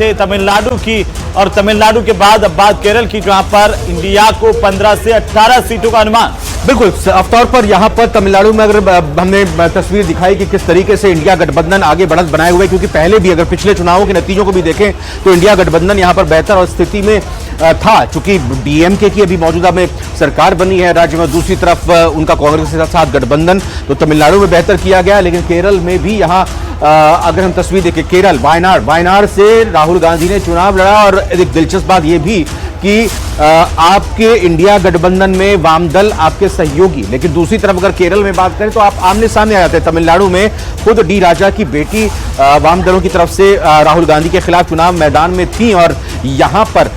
थे तमिलनाडु की, और तमिलनाडु के बाद अब बात केरल की, जहां पर इंडिया को 15 से 18 सीटों का अनुमान। बिल्कुल, साफ तौर पर यहाँ पर तमिलनाडु में अगर हमने तस्वीर दिखाई कि किस तरीके से इंडिया गठबंधन आगे बढ़त बनाए हुए, क्योंकि पहले भी अगर पिछले चुनावों के नतीजों को भी देखें तो इंडिया गठबंधन यहाँ पर बेहतर और स्थिति में था, चूंकि डीएमके की अभी मौजूदा में सरकार बनी है राज्य में, दूसरी तरफ उनका कांग्रेस के साथ गठबंधन, तो तमिलनाडु में बेहतर किया गया। लेकिन केरल में भी यहाँ अगर हम तस्वीर देखें, केरल वायनाड से राहुल गांधी ने चुनाव लड़ा, और एक दिलचस्प बात यह भी कि आपके इंडिया गठबंधन में वाम दल आपके सहयोगी, लेकिन दूसरी तरफ अगर केरल में बात करें तो आप आमने सामने आ जाते हैं। तमिलनाडु में खुद डी राजा की बेटी वाम दलों की तरफ से राहुल गांधी के खिलाफ चुनाव मैदान में थी, और यहाँ पर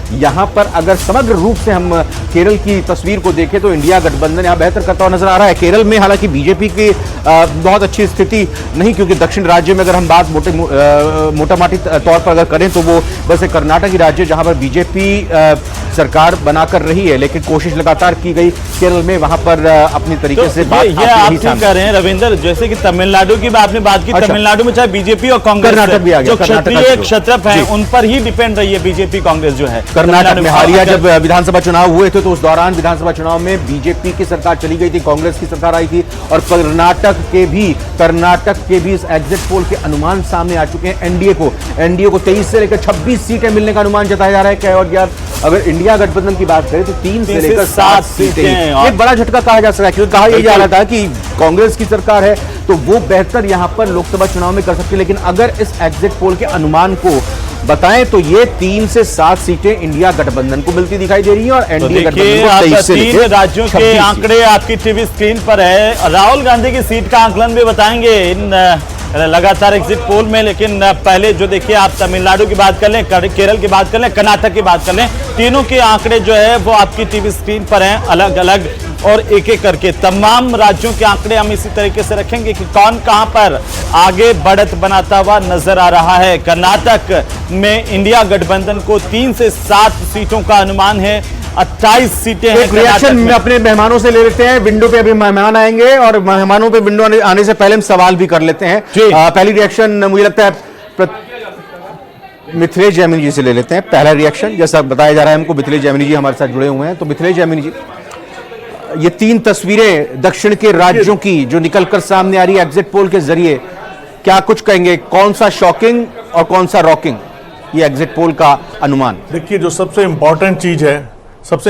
अगर समग्र रूप से हम केरल की तस्वीर को देखें तो इंडिया गठबंधन यहाँ बेहतर करता हुआ नजर आ रहा है। केरल में हालांकि बीजेपी की बहुत अच्छी स्थिति नहीं, क्योंकि दक्षिण राज्य में अगर हम बात मोटा माटी तौर पर अगर करें तो वो बस एक कर्नाटक ही राज्य जहां पर बीजेपी सरकार बनाकर रही है, लेकिन कोशिश लगातार की गई केरल में वहां पर अपनी तरीके से बात ये आप ठीक कह रहे हैं रविंद्र, जैसे कि तमिलनाडु की आपने बात की, तमिलनाडु में चाहे बीजेपी और कांग्रेस जो क्षत्रिय क्षत्रप है उन पर ही डिपेंड रही है बीजेपी कांग्रेस जो है। कर्नाटक में हालिया जब विधानसभा चुनाव हुए थे तो उस दौरान विधानसभा चुनाव में बीजेपी की सरकार चली गई थी, कांग्रेस की सरकार आई थी, और कर्नाटक के भी इस एग्जिट पोल के अनुमान सामने आ चुके हैं। एनडीए को 23 से लेकर 26 सीटें मिलने का अनुमान जताया जा रहा है। क्या और यार, अगर इंडिया गठबंधन की बात करें तो 3 से लेकर 7 सीटें, एक बड़ा झटका कहा जा सकता है, क्योंकि कहा यह जा रहा था कि कांग्रेस की सरकार है तो वो बेहतर यहां पर लोकसभा चुनाव में कर सकती है, लेकिन अगर इस एग्जिट पोल के अनुमान को बताएं तो ये 3 से 7 सीटें इंडिया गठबंधन को मिलती दिखाई दे रही हैं, और एनडीए गठबंधन को 23 से लेकर 3 राज्यों के आंकड़े आपकी टीवी स्क्रीन पर है। राहुल गांधी की सीट का आंकलन भी बताएंगे इन लगातार एग्जिट पोल में, लेकिन पहले जो देखिए आप तमिलनाडु की बात कर लें, केरल की बात कर लें, कर्नाटक की बात कर लें, तीनों के आंकड़े जो है वो आपकी टीवी स्क्रीन पर हैं अलग अलग, और एक एक करके तमाम राज्यों के आंकड़े हम इसी तरीके से रखेंगे कि कौन कहां पर आगे बढ़त बनाता हुआ नजर आ रहा है। कर्नाटक में इंडिया गठबंधन को 3 से 7 सीटों का अनुमान है, 28 सीटें हैं। रिएक्शन में अपने मेहमानों से ले लेते हैं, विंडो पे अभी मेहमान आएंगे और मेहमानों पे विंडो आने से पहले हम सवाल भी कर लेते हैं। पहली रिएक्शन मुझे लगता है मिथिलेश जैमिनी जी से ले लेते हैं। पहला रिएक्शन, जैसा बताया जा रहा है हमको, मिथिलेश जैमिनी जी हमारे साथ जुड़े हुए हैं। तो मिथिलेश जैमिनी जी, ये 3 तस्वीरें दक्षिण के राज्यों की जो निकलकर सामने आ रही है एग्जिट पोल के जरिए, क्या कुछ कहेंगे, कौन सा शॉकिंग और कौन सा रॉकिंग ये एग्जिट पोल का अनुमान? देखिए, जो सबसे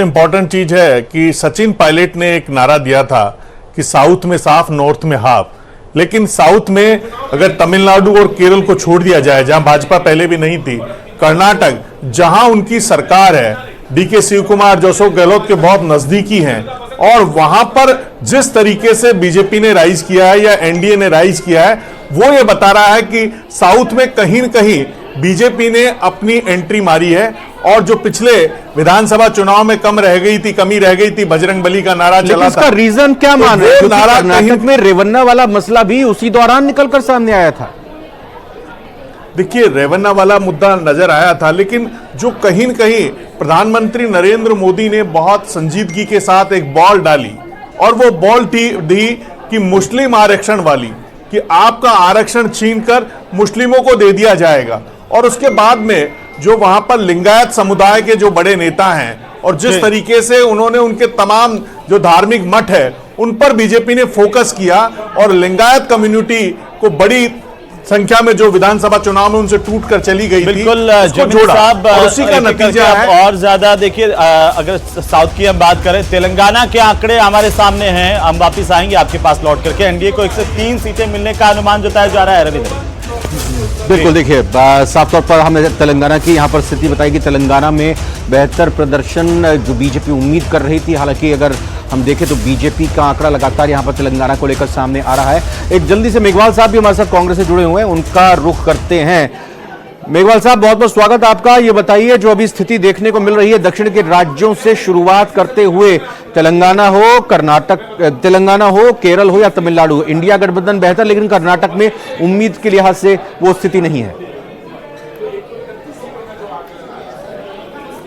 इंपॉर्टेंट चीज है कि सचिन पायलट ने एक नारा दिया था कि साउथ में साफ, नॉर्थ में हाफ, लेकिन साउथ में अगर तमिलनाडु और केरल को छोड़ दिया जाए, जहां भाजपा पहले भी नहीं थी, कर्नाटक जहां उनकी सरकार है, डीके शिव कुमार जो अशोक गहलोत के बहुत नजदीकी हैं, और वहां पर जिस तरीके से बीजेपी ने राइज किया है या एनडीए ने राइज किया है, वो ये बता रहा है कि साउथ में कहीं न कहीं बीजेपी ने अपनी एंट्री मारी है, और जो पिछले विधानसभा चुनाव में कमी रह गई थी, बजरंगबली का नारा चला था। इसका रीजन क्या मान रहे हैं? कर्नाटक में रेवन्ना वाला मसला भी उसी दौरान निकलकर सामने आया था। देखिए, रेवन्ना वाला मुद्दा नजर आया था, लेकिन जो कहीं न कहीं प्रधानमंत्री नरेंद्र मोदी ने बहुत संजीदगी के साथ एक बॉल डाली, और वो बॉल दी कि मुस्लिम आरक्षण वाली, कि आपका आरक्षण छीनकर मुस्लिमों को दे दिया जाएगा। और उसके बाद में जो वहां पर लिंगायत समुदाय के जो बड़े नेता हैं, और जिस तरीके से उन्होंने उनके तमाम जो धार्मिक मठ है उन पर बीजेपी ने फोकस किया, और लिंगायत कम्युनिटी को बड़ी संख्या में जो विधानसभा चुनाव में उनसे टूट कर चली गई बिल्कुल साहब, और उसी का नतीजा है। और ज्यादा देखिए, अगर साउथ की हम बात करें, तेलंगाना के आंकड़े हमारे सामने हैं, हम वापिस आएंगे आपके पास लौट करके। एनडीए को 103 सीटें मिलने का अनुमान जताया जा रहा है रविंद्र। बिल्कुल, देखिए साफ तौर पर हमने तेलंगाना की यहाँ पर स्थिति बताई कि तेलंगाना में बेहतर प्रदर्शन जो बीजेपी उम्मीद कर रही थी, हालांकि अगर हम देखें तो बीजेपी का आंकड़ा लगातार यहाँ पर तेलंगाना को लेकर सामने आ रहा है। एक जल्दी से मेघवाल साहब भी हमारे साथ कांग्रेस से जुड़े हुए हैं, उनका रुख करते हैं। मेघवाल साहब, बहुत बहुत स्वागत आपका। ये बताइए, जो अभी स्थिति देखने को मिल रही है दक्षिण के राज्यों से शुरुआत करते हुए, तेलंगाना हो, केरल हो या तमिलनाडु, इंडिया गठबंधन बेहतर, लेकिन कर्नाटक में उम्मीद के लिहाज से वो स्थिति नहीं है।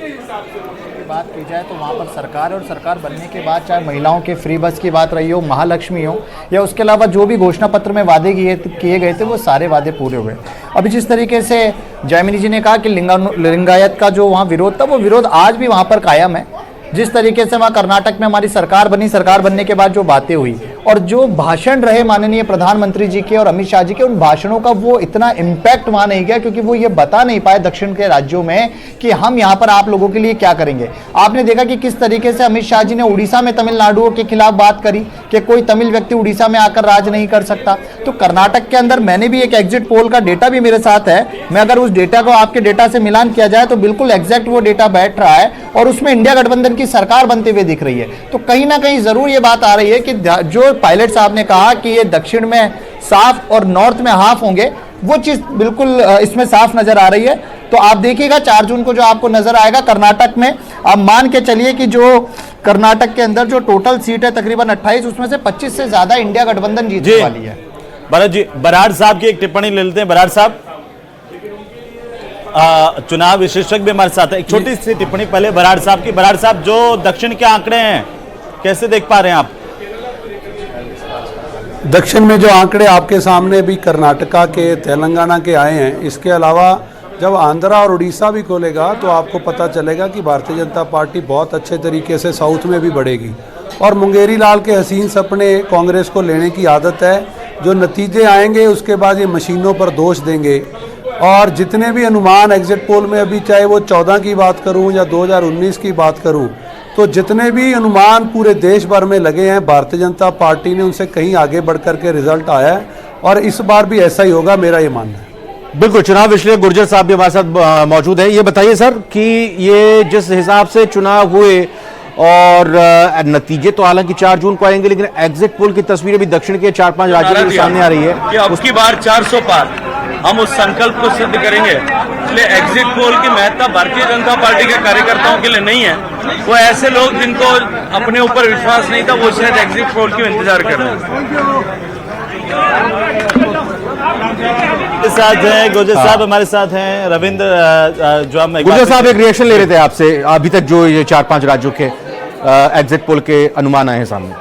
बात की जाए तो वहाँ पर सरकार और सरकार बनने के बाद चाहे महिलाओं के फ्री बस की बात रही हो, महालक्ष्मी हो, या उसके अलावा जो भी घोषणा पत्र में वादे किए गए थे वो सारे वादे पूरे हुए। अभी जिस तरीके से जयमिनी जी ने कहा कि लिंगायत का जो वहाँ विरोध था, वो विरोध आज भी वहाँ पर कायम है। जिस तरीके से वहाँ कर्नाटक में हमारी सरकार बनी, सरकार बनने के बाद जो बातें हुई और जो भाषण रहे माननीय प्रधानमंत्री जी के और अमित शाह जी के, उन भाषणों का वो इतना इम्पैक्ट वहाँ नहीं गया, क्योंकि वो ये बता नहीं पाए दक्षिण के राज्यों में कि हम यहाँ पर आप लोगों के लिए क्या करेंगे। आपने देखा कि किस तरीके से अमित शाह जी ने उड़ीसा में तमिलनाडु के खिलाफ बात करी कि कोई तमिल व्यक्ति उड़ीसा में आकर राज नहीं कर सकता। तो कर्नाटक के अंदर मैंने भी एक एग्जिट पोल का डेटा भी मेरे साथ है, मैं अगर उस डेटा को आपके डेटा से मिलान किया जाए तो बिल्कुल एग्जैक्ट वो डेटा बैठ रहा है और उसमें इंडिया गठबंधन की सरकार बनते हुए दिख रही है। तो कहीं ना कहीं जरूर ये बात आ रही है कि जो पायलट साहब ने कहा कि ये दक्षिण में साफ और नॉर्थ में हाफ होंगे, वो चीज बिल्कुल इसमें साफ नजर आ रही है। तो आप देखिएगा 4 जून को जो आपको नजर आएगा कर्नाटक में, आप मान के चलिए कि जो कर्नाटक के अंदर जो टोटल सीट है तकरीबन 28, उसमें से 25 से ज्यादा इंडिया गठबंधन जीतने वाली है। भरत जी, बराड़ साहब की एक टिप्पणी ले लेते हैं। बराड़ साहब, चुनाव विशेषज्ञ भी हमारे साथ है, एक छोटी सी टिप्पणी पहले बराड़ साहब की। बराड़ साहब, जो दक्षिण के आंकड़े हैं कैसे देख पा रहे हैं आप? दक्षिण में जो आंकड़े आपके सामने भी कर्नाटका के, तेलंगाना के आए हैं, इसके अलावा जब आंध्रा और उड़ीसा भी खोलेगा तो आपको पता चलेगा कि भारतीय जनता पार्टी बहुत अच्छे तरीके से साउथ में भी बढ़ेगी। और मुंगेरी लाल के हसीन सपने कांग्रेस को लेने की आदत है। जो नतीजे आएंगे उसके बाद ये मशीनों पर दोष देंगे। और जितने भी अनुमान एग्जिट पोल में अभी, चाहे वो 14 की बात करूं या 2019 की बात करूं, तो जितने भी अनुमान पूरे देश भर में लगे हैं, भारतीय जनता पार्टी ने उनसे कहीं आगे बढ़ कर के रिजल्ट आया है और इस बार भी ऐसा ही होगा, मेरा ये मानना है। बिल्कुल, चुनाव विश्लेषक गुर्जर साहब भी हमारे साथ मौजूद है। ये बताइए सर कि ये जिस हिसाब से चुनाव हुए और नतीजे तो हालांकि 4 जून को आएंगे, लेकिन एग्जिट पोल की तस्वीरें भी दक्षिण के 4-5 राज्यों के सामने आ रही है कि अब की बार 400 पार, हम उस संकल्प को सिद्ध करेंगे। इसलिए एग्जिट पोल की महत्ता भारतीय जनता पार्टी के कार्यकर्ताओं के लिए नहीं है। वो ऐसे लोग जिनको अपने ऊपर विश्वास नहीं था, वो शायद एग्जिट पोल की इंतजार कर रहे हैं। साथ हैं गुर्जर साहब, हमारे साथ हैं रविंद्र, जो हम गुर्जर साहब एक रिएक्शन ले रहे थे आपसे, अभी तक जो ये 4-5 राज्यों के एग्जिट पोल के अनुमान आए हैं सामने।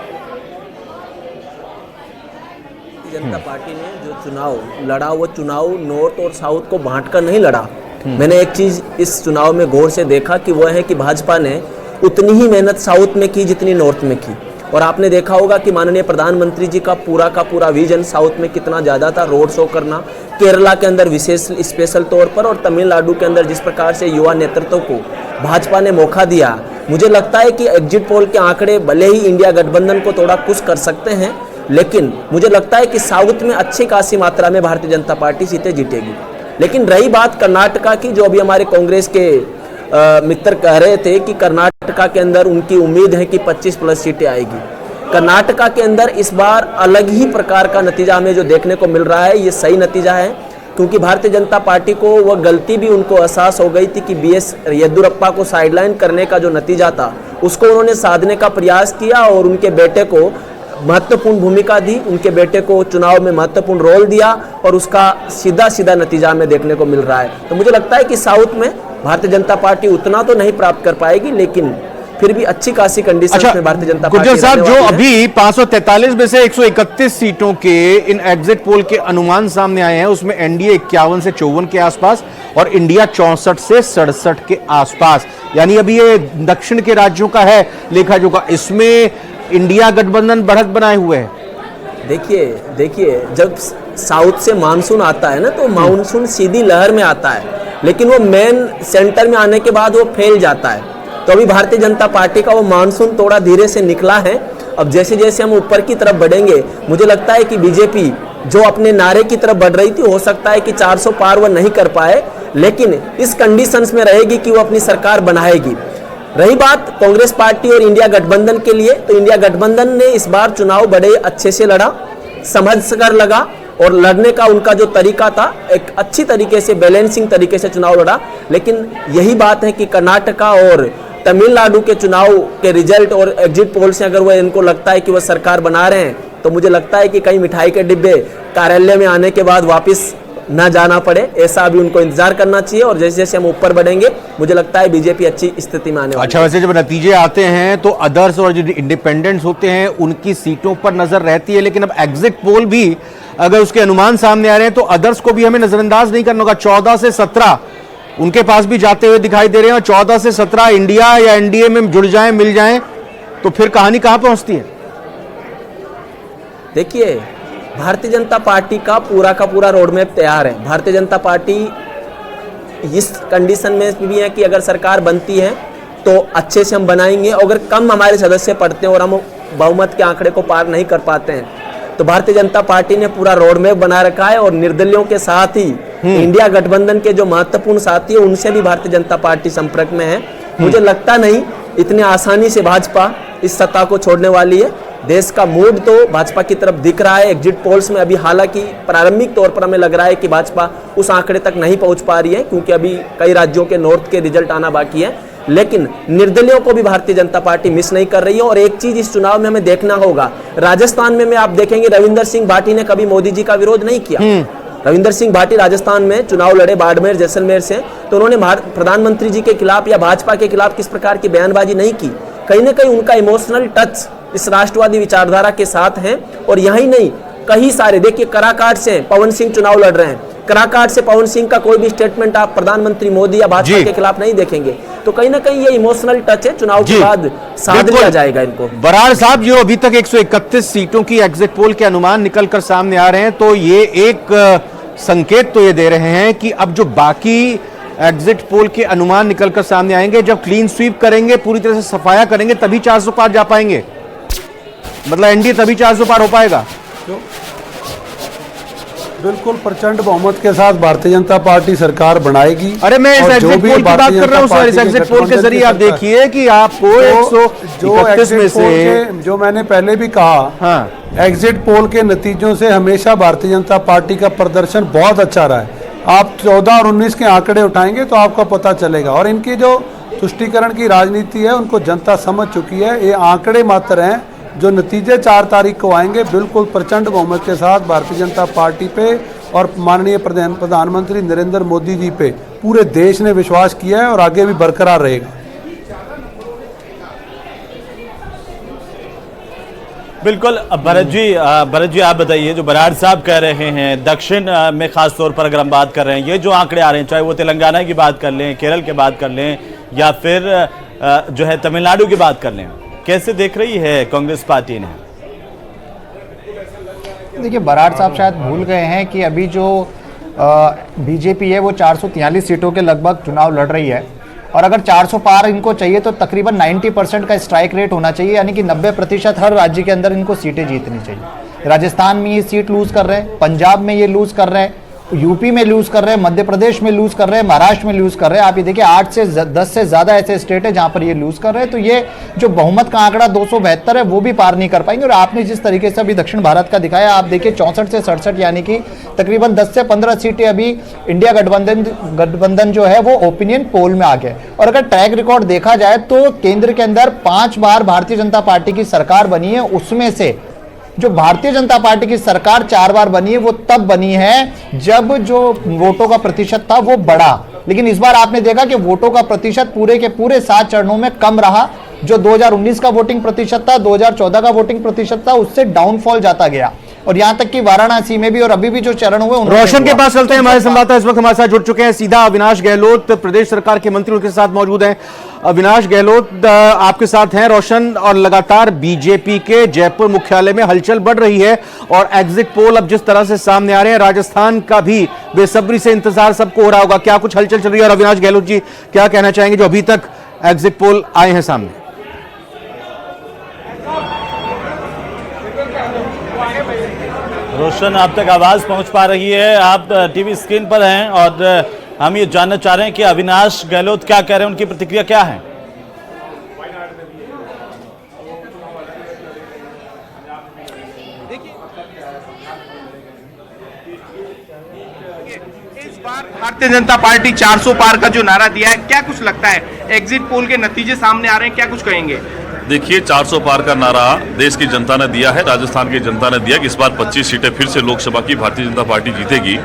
जनता पार्टी ने जो चुनाव लड़ा, वो चुनाव नॉर्थ और साउथ को बांटकर नहीं लड़ा। मैंने एक चीज इस चुनाव में गौर से देखा कि वह है कि भाजपा ने उतनी ही मेहनत साउथ में की जितनी नॉर्थ में की। और आपने देखा होगा कि माननीय प्रधानमंत्री जी का पूरा विजन साउथ में कितना ज़्यादा था, रोड शो करना, केरला के अंदर विशेष स्पेशल तौर पर, और तमिलनाडु के अंदर जिस प्रकार से युवा नेतृत्व को भाजपा ने मौका दिया। मुझे लगता है कि एग्जिट पोल के आंकड़े भले ही इंडिया गठबंधन को थोड़ा कुछ कर सकते हैं, लेकिन मुझे लगता है कि साउथ में अच्छी खासी मात्रा में भारतीय जनता पार्टी सीटें जीतेगी। लेकिन रही बात कर्नाटका की, जो अभी हमारे कांग्रेस के मित्र कह रहे थे कि कर्नाटका के अंदर उनकी उम्मीद है कि 25+ सीटें आएगी। कर्नाटका के अंदर इस बार अलग ही प्रकार का नतीजा हमें जो देखने को मिल रहा है, ये सही नतीजा है, क्योंकि भारतीय जनता पार्टी को वह गलती भी उनको एहसास हो गई थी कि BS येदियुरप्पा को साइडलाइन करने का जो नतीजा था उसको उन्होंने साधने का प्रयास किया और उनके बेटे को महत्वपूर्ण भूमिका दी, उनके बेटे को चुनाव में महत्वपूर्ण रोल दिया और उसका सीधा नतीजा हमें देखने को मिल रहा है। तो मुझे लगता है कि साउथ में भारतीय जनता पार्टी उतना तो नहीं प्राप्त कर पाएगी, लेकिन फिर भी अच्छी खासी कंडीशन में भारतीय जनता पार्टी। गुर्जर साहब, जो अभी 543 में से 131 सीटों के इन एग्जिट पोल के अनुमान सामने आए हैं, उसमें एनडीए 51 से 54 के आसपास और इंडिया 64 से 67 के आसपास, यानी अभी ये दक्षिण के राज्यों का है लेखा जोखा, इसमें इंडिया गठबंधन बढ़त बनाए हुए है। देखिए जब साउथ से मानसून आता है ना, तो मानसून सीधी लहर में आता है, लेकिन वो मेन सेंटर में आने के बाद वो फैल जाता है। तो अभी भारतीय जनता पार्टी का वो मानसून थोड़ा धीरे से निकला है। अब जैसे जैसे हम ऊपर की तरफ बढ़ेंगे, मुझे लगता है कि बीजेपी जो अपने नारे की तरफ बढ़ रही थी, हो सकता है कि 400 पार वो नहीं कर पाए, लेकिन इस कंडीशंस में रहेगी कि वो अपनी सरकार बनाएगी। रही बात कांग्रेस पार्टी और इंडिया गठबंधन के लिए, तो इंडिया गठबंधन ने इस बार चुनाव बड़े अच्छे से लड़ा, समझ कर लगा, और लड़ने का उनका जो तरीका था एक अच्छी तरीके से बैलेंसिंग तरीके से चुनाव लड़ा। लेकिन यही बात है कि कर्नाटका और तमिलनाडु के चुनाव के रिजल्ट और एग्जिट पोल से अगर वह इनको लगता है कि वह सरकार बना रहे हैं, तो मुझे लगता है कि कई मिठाई के डिब्बे कार्यालय में आने के बाद वापस ना जाना पड़े, ऐसा अभी उनको इंतजार करना चाहिए। और जैसे जैसे हम ऊपर बढ़ेंगे मुझे लगता है बीजेपी अच्छी स्थिति में आने वाली है। अच्छा, वैसे जब नतीजे आते हैं तो अदर्स और जो इंडिपेंडेंट्स होते हैं उनकी सीटों पर नजर रहती है, लेकिन अब एग्जिट पोल भी अगर उसके अनुमान सामने आ रहे हैं तो अदर्स को भी हमें नजरअंदाज नहीं करना होगा। 14 से 17 उनके पास भी जाते हुए दिखाई दे रहे हैं, और 14 से 17 इंडिया या एनडीए में जुड़ जाएं, मिल जाएं, तो फिर कहानी कहां पहुंचती है? देखिए, भारतीय जनता पार्टी का पूरा रोड मैप तैयार है। भारतीय जनता पार्टी इस कंडीशन में भी है कि अगर सरकार बनती है तो अच्छे से हम बनाएंगे। अगर कम हमारे सदस्य पड़ते हैं और हम बहुमत के आंकड़े को पार नहीं कर पाते हैं तो भारतीय जनता पार्टी ने पूरा रोड मैप बना रखा है। और निर्दलियों के साथ ही इंडिया गठबंधन के जो महत्वपूर्ण साथी है उनसे भी भारतीय जनता पार्टी संपर्क में है। मुझे लगता नहीं इतने आसानी से भाजपा इस सत्ता को छोड़ने वाली है। देश का मूड तो भाजपा की तरफ दिख रहा है एग्जिट पोल्स में। अभी हालांकि प्रारंभिक तौर पर हमें लग रहा है कि भाजपा उस आंकड़े तक नहीं पहुंच पा रही है, क्योंकि अभी कई राज्यों के नॉर्थ के रिजल्ट आना बाकी है। लेकिन निर्दलियों को भी भारतीय जनता पार्टी मिस नहीं कर रही है। और एक चीज इस चुनाव में हमें देखना होगा, राजस्थान में आप देखेंगे रविंदर सिंह भाटी ने कभी मोदी जी का विरोध नहीं किया। रविंदर सिंह भाटी राजस्थान में चुनाव लड़े बाड़मेर जैसलमेर से, तो उन्होंने प्रधानमंत्री जी के खिलाफ या भाजपा के खिलाफ किस प्रकार की बयानबाजी नहीं की। कहीं ना कहीं उनका इमोशनल टच इस राष्ट्रवादी विचारधारा के साथ है। और यही नहीं, कई सारे देखिए कराकाट से पवन सिंह चुनाव लड़ रहे हैं, कराकाट से पवन सिंह का कोई भी स्टेटमेंट आप प्रधानमंत्री मोदी या भाजपा के खिलाफ नहीं देखेंगे। तो कहीं ना कहीं ये इमोशनल टच है, चुनाव के बाद साध लिया जाएगा इनको। बराड़ साहब, जो अभी तक 131 सीटों की एग्जिट पोल के अनुमान निकलकर सामने आ रहे हैं, तो ये एक संकेत तो ये दे रहे हैं कि अब जो बाकी एग्जिट पोल के अनुमान निकलकर सामने आएंगे, जब क्लीन स्वीप करेंगे, पूरी तरह से सफाया करेंगे, तभी 400 पार जा पाएंगे। मतलब एनडीए तभी 400 पार हो पाएगा। बिल्कुल प्रचंड बहुमत के साथ भारतीय जनता पार्टी सरकार बनाएगी। अरे मैं इस एग्जिट पोल की बात कर रहा हूं सर। इस एग्जिट पोल के जरिए आप देखिए कि आपको 131 में से, जो मैंने पहले भी कहा, हाँ, एग्जिट पोल के नतीजों से हमेशा भारतीय जनता पार्टी का प्रदर्शन बहुत अच्छा रहा है। आप 14 और 19 के आंकड़े उठाएंगे तो आपको पता चलेगा। और इनकी जो तुष्टीकरण की राजनीति है उनको जनता समझ चुकी है। ये आंकड़े मात्र हैं, जो नतीजे 4 तारीख को आएंगे बिल्कुल प्रचंड बहुमत के साथ भारतीय जनता पार्टी पे और माननीय प्रधानमंत्री नरेंद्र मोदी जी पे पूरे देश ने विश्वास किया है और आगे भी बरकरार रहेगा। बिल्कुल। भरत जी आप बताइए, जो बराड़ साहब कह रहे हैं दक्षिण में खास तौर पर अगर हम बात कर रहे हैं, ये जो आंकड़े आ रहे हैं, चाहे वो तेलंगाना की बात कर लें, केरल की बात कर लें, या फिर जो है तमिलनाडु की बात कर लें, कैसे देख रही है कांग्रेस पार्टी ने? देखिए, बराड़ साहब शायद भूल गए हैं कि अभी जो बीजेपी है वो 443 सीटों के लगभग चुनाव लड़ रही है। और अगर 400 पार इनको चाहिए तो तकरीबन 90% का स्ट्राइक रेट होना चाहिए, यानी कि 90% हर राज्य के अंदर इनको सीटें जीतनी चाहिए। राजस्थान में ये सीट लूज कर रहे हैं, पंजाब में ये लूज कर रहे हैं, यूपी में लूज कर रहे हैं, मध्य प्रदेश में लूज कर रहे हैं, महाराष्ट्र में लूज कर रहे हैं। आप ये देखिए 8 से 10 से ज्यादा ऐसे स्टेट है जहां पर ये लूज कर रहे हैं। तो ये जो बहुमत का आंकड़ा 272 है वो भी पार नहीं कर पाएंगे। और आपने जिस तरीके से अभी दक्षिण भारत का दिखाया, आप देखिए 64 से 67 यानी कि तकरीबन 10 से 15 सीटें अभी इंडिया गठबंधन जो है वो ओपिनियन पोल में आ गए। और अगर ट्रैक रिकॉर्ड देखा जाए तो केंद्र के अंदर 5 बार भारतीय जनता पार्टी की सरकार बनी है, उसमें से जो भारतीय जनता पार्टी की सरकार 4 बार बनी है वो तब बनी है जब जो वोटों का प्रतिशत था वो बढ़ा। लेकिन इस बार आपने देखा कि वोटों का प्रतिशत पूरे के पूरे 7 चरणों में कम रहा। जो 2019 का वोटिंग प्रतिशत था, 2014 का वोटिंग प्रतिशत था, उससे डाउनफॉल जाता गया। और यहां तक कि वाराणसी में भी और अभी भी जो चरण हुए, रोशन के पास चलते हैं। हमारे संवाददाता इस वक्त हमारे साथ जुड़ चुके हैं सीधा। अविनाश गहलोत प्रदेश सरकार के मंत्री उनके साथ मौजूद हैं। अविनाश गहलोत आपके साथ हैं रोशन, और लगातार बीजेपी के जयपुर मुख्यालय में हलचल बढ़ रही है और एग्जिट पोल अब जिस तरह से सामने आ रहे हैं, राजस्थान का भी बेसब्री से इंतजार सबको हो रहा होगा। क्या कुछ हलचल चल रही है और अविनाश गहलोत जी क्या कहना चाहेंगे जो अभी तक एग्जिट पोल आए हैं सामने? रोशन, आप तक आवाज पहुंच पा रही है? आप टीवी स्क्रीन पर हैं और हम ये जानना चाह रहे हैं कि अविनाश गहलोत क्या कह रहे हैं, उनकी प्रतिक्रिया क्या है? इस बार भारतीय जनता पार्टी 400 पार का जो नारा दिया है, क्या कुछ लगता है? एग्जिट पोल के नतीजे सामने आ रहे हैं, क्या कुछ कहेंगे? देखिए, 400 पार का नारा देश की जनता ने दिया है, राजस्थान की जनता ने दिया कि इस बार 25 सीटें फिर से लोकसभा की भारतीय जनता पार्टी जीतेगी।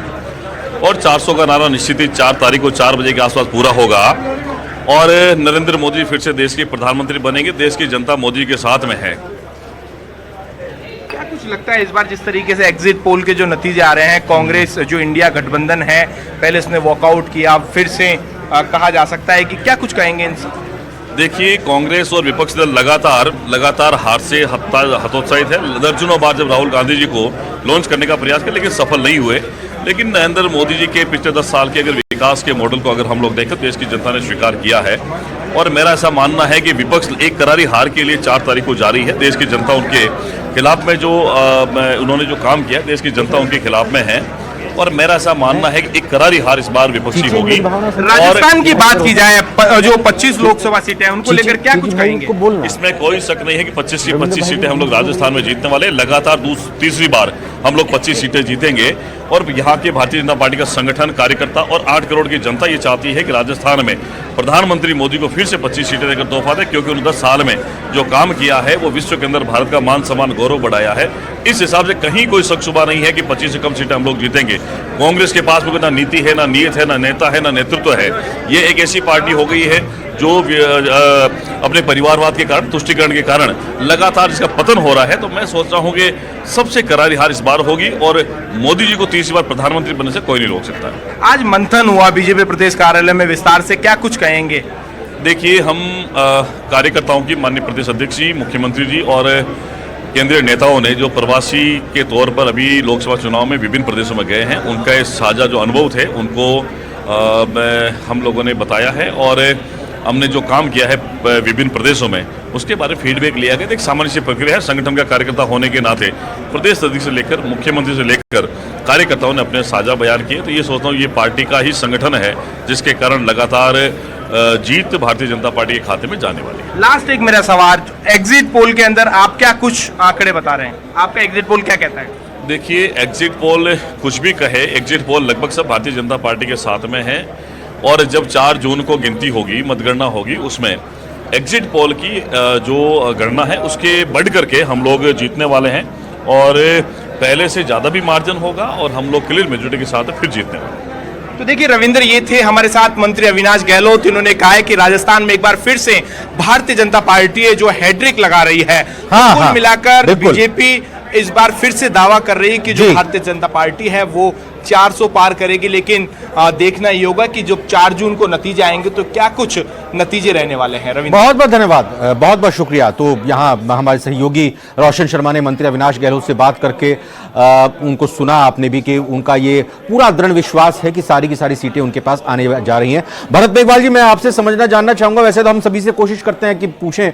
और 400 का नारा निश्चित ही 4 तारीख को 4 बजे के आसपास पूरा होगा और नरेंद्र मोदी फिर से देश के प्रधानमंत्री बनेंगे। देश की जनता मोदी के साथ में है। क्या कुछ लगता है इस बार जिस तरीके से एग्जिट पोल के जो नतीजे आ रहे हैं, कांग्रेस जो इंडिया गठबंधन है पहले इसने वॉकआउट किया, फिर से कहा जा सकता है कि क्या कुछ कहेंगे इनसे? देखिए, कांग्रेस और विपक्षी दल लगातार हार से हतोत्साहित है। दर्जनों बार जब राहुल गांधी जी को लॉन्च करने का प्रयास किया लेकिन सफल नहीं हुए। लेकिन नरेंद्र मोदी जी के पिछले 10 साल के अगर विकास के मॉडल को अगर हम लोग देखें तो देश की जनता ने स्वीकार किया है और मेरा ऐसा मानना है कि विपक्ष एक करारी हार के लिए 4 तारीख को जारी है। देश की जनता उनके खिलाफ में उन्होंने जो काम किया, देश की जनता उनके खिलाफ में है और मेरा ऐसा मानना है कि एक करारी हार इस बार विपक्षी होगी। राजस्थान की बात की जाए, जो 25 लोकसभा सीटें हैं उनको लेकर क्या कुछ कहेंगे? इसमें कोई शक नहीं है कि 25 सीटें हम लोग राजस्थान में जीतने वाले। लगातार तीसरी बार हम लोग 25 सीटें जीतेंगे और यहाँ के भारतीय जनता पार्टी का संगठन, कार्यकर्ता और 8 करोड़ की जनता ये चाहती है कि राजस्थान में प्रधानमंत्री मोदी को फिर से 25 सीटें देकर तोहफा दे, क्योंकि उन्होंने 10 साल में जो काम किया है वो विश्व के अंदर भारत का मान सम्मान गौरव बढ़ाया है। इस हिसाब से कहीं कोई शक शुबा नहीं है कि 25 से कम सीटें हम लोग जीतेंगे। कांग्रेस के पास में ना नीति है, ना नीयत है, ना नेता है, ना नेतृत्व है। ये एक ऐसी पार्टी हो गई है जो अपने परिवारवाद के कारण, तुष्टिकरण के कारण लगातार इसका पतन हो रहा है। तो मैं सोच रहा हूँ कि सबसे करारी हार इस बार होगी और मोदी जी को तीसरी बार प्रधानमंत्री बनने से कोई नहीं रोक सकता है। आज मंथन हुआ बीजेपी प्रदेश कार्यालय में, विस्तार से क्या कुछ कहेंगे? देखिए, हम कार्यकर्ताओं की, माननीय प्रदेश अध्यक्ष जी, मुख्यमंत्री जी और केंद्रीय नेताओं ने जो प्रवासी के तौर पर अभी लोकसभा चुनाव में विभिन्न प्रदेशों में गए हैं, उनका ये साझा जो अनुभव थे उनको हम लोगों ने बताया है और हमने जो काम किया है विभिन्न प्रदेशों में उसके बारे में फीडबैक लिया गया। एक सामान्य सी प्रक्रिया है। संगठन का कार्यकर्ता होने के नाते प्रदेश अध्यक्ष से लेकर मुख्यमंत्री से लेकर कार्यकर्ताओं ने अपने साझा बयान किए। तो ये सोचता हूँ ये पार्टी का ही संगठन है जिसके कारण लगातार जीत भारतीय जनता पार्टी के खाते में जाने वाली है। लास्ट एक मेरा सवाल, एग्जिट पोल के अंदर आप क्या कुछ आंकड़े बता रहे हैं? आपका एग्जिट पोल क्या कहता है? देखिए, एग्जिट पोल कुछ भी कहे, एग्जिट पोल लगभग सब भारतीय जनता पार्टी के साथ में है और जब 4 जून को गिनती होगी, मतगणना होगी, उसमें एग्जिट पोल की जो गणना है उसके बढ़ करके हम लोग जीतने वाले हैं और पहले से ज़्यादा भी मार्जिन होगा और हम लोग क्लियर मेजॉरिटी के साथ फिर जीतने वाले हैं। तो देखिए रविंद्र, ये थे हमारे साथ मंत्री अविनाश गहलोत। इन्होंने कहा है कि राजस्थान में एक बार फिर से भारतीय जनता पार्टी है जो हैट्रिक लगा रही है। कुल मिलाकर बीजेपी इस बार फिर से दावा कर रही है कि जो भारतीय जनता पार्टी है वो 400 पार करेगी। लेकिन देखना ये होगा कि जब 4 जून को नतीजे आएंगे तो क्या कुछ नतीजे रहने वाले हैं। रविंद्र, बहुत बहुत धन्यवाद, बहुत बहुत शुक्रिया। तो यहाँ हमारे सहयोगी रोशन शर्मा ने मंत्री अविनाश गहलोत से बात करके उनको सुना आपने भी कि उनका ये पूरा दृढ़ विश्वास है कि सारी की सारी सीटें उनके पास आने जा रही हैं। भरत मेघवाल जी, मैं आपसे समझना जानना चाहूंगा, वैसे तो हम सभी से कोशिश करते हैं कि पूछें,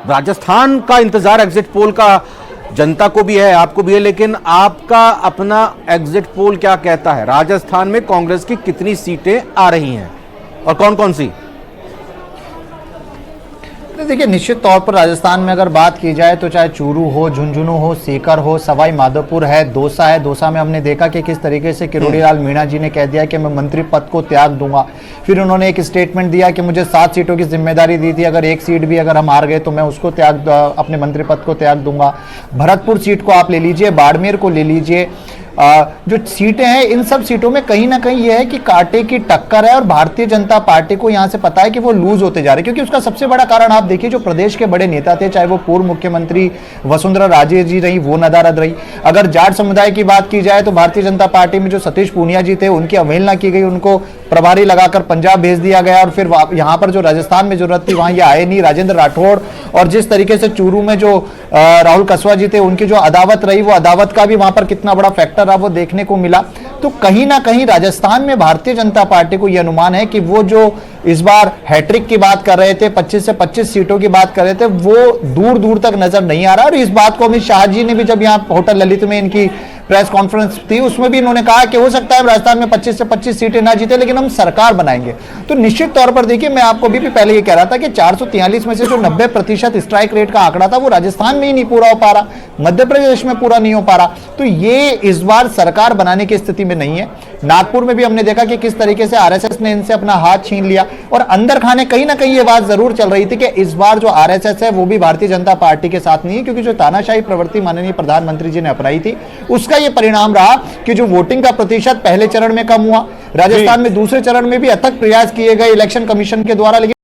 राजस्थान का इंतजार एग्जिट पोल का जनता को भी है, आपको भी है, लेकिन आपका अपना एग्जिट पोल क्या कहता है? राजस्थान में कांग्रेस की कितनी सीटें आ रही हैं और कौन कौन सी? देखिए, निश्चित तौर पर राजस्थान में अगर बात की जाए तो चाहे चूरू हो, झुंझुनू हो, सीकर हो, सवाई माधोपुर है, दौसा है। दौसा में हमने देखा कि किस तरीके से किरोड़ी लाल मीणा जी ने कह दिया कि मैं मंत्री पद को त्याग दूंगा। फिर उन्होंने एक स्टेटमेंट दिया कि मुझे 7 सीटों की जिम्मेदारी दी थी, अगर 1 सीट भी अगर हम हार गए तो मैं उसको अपने मंत्री पद को त्याग दूंगा। भरतपुर सीट को आप ले लीजिए, बाड़मेर को ले लीजिए, जो सीटें हैं इन सब सीटों में कहीं ना कहीं यह है कि कांटे की टक्कर है और भारतीय जनता पार्टी को यहां से पता है कि वो लूज होते जा रहे हैं। क्योंकि उसका सबसे बड़ा कारण आप देखिए, जो प्रदेश के बड़े नेता थे, चाहे वो पूर्व मुख्यमंत्री वसुंधरा राजे जी रही, वो नदारद रही। अगर जाट समुदाय की बात की जाए तो भारतीय जनता पार्टी में जो सतीश पूनिया जी थे उनकी अवहेलना की गई, उनको प्रभारी लगाकर पंजाब भेज दिया गया और फिर यहाँ पर जो राजस्थान में जरूरत थी वहां ये आए नहीं। राजेंद्र राठौड़ और जिस तरीके से चूरू में जो राहुल कसवा जी थे उनकी जो अदावत रही, वो अदावत का भी वहां पर कितना बड़ा फैक्टर रहा वो देखने को मिला। तो कहीं ना कहीं राजस्थान में भारतीय जनता पार्टी को यह अनुमान है कि वो जो इस बार हैट्रिक की बात कर रहे थे, 25 से 25 सीटों की बात कर रहे थे, वो दूर दूर तक नजर नहीं आ रहा। और इस बात को अमित शाह जी ने भी जब यहाँ होटल ललित में इनकी प्रेस कॉन्फ्रेंस थी उसमें भी इन्होंने कहा कि हो सकता है राजस्थान में 25 से 25 सीटें ना जीते लेकिन हम सरकार बनाएंगे। तो निश्चित तौर पर देखिए, मैं आपको भी पहले ये कह रहा था कि 443 में से जो 90% स्ट्राइक रेट का आंकड़ा था वो राजस्थान में ही नहीं पूरा हो पा रहा, मध्य प्रदेश में पूरा नहीं हो पा रहा। तो ये इस बार सरकार बनाने की स्थिति में नहीं है। नागपुर में भी हमने देखा कि किस तरीके से आरएसएस ने इनसे अपना हाथ छीन लिया, और अंदर खाने कहीं ना कहीं ये बात जरूर चल रही थी कि इस बार जो आरएसएस है वो भी भारतीय जनता पार्टी के साथ नहीं है, क्योंकि जो तानाशाही प्रवृत्ति माननीय प्रधानमंत्री जी ने अपनाई थी उसका ये परिणाम रहा कि जो वोटिंग का प्रतिशत पहले चरण में कम हुआ, राजस्थान में दूसरे चरण में भी अथक प्रयास किए गए इलेक्शन कमीशन के द्वारा, लेकिन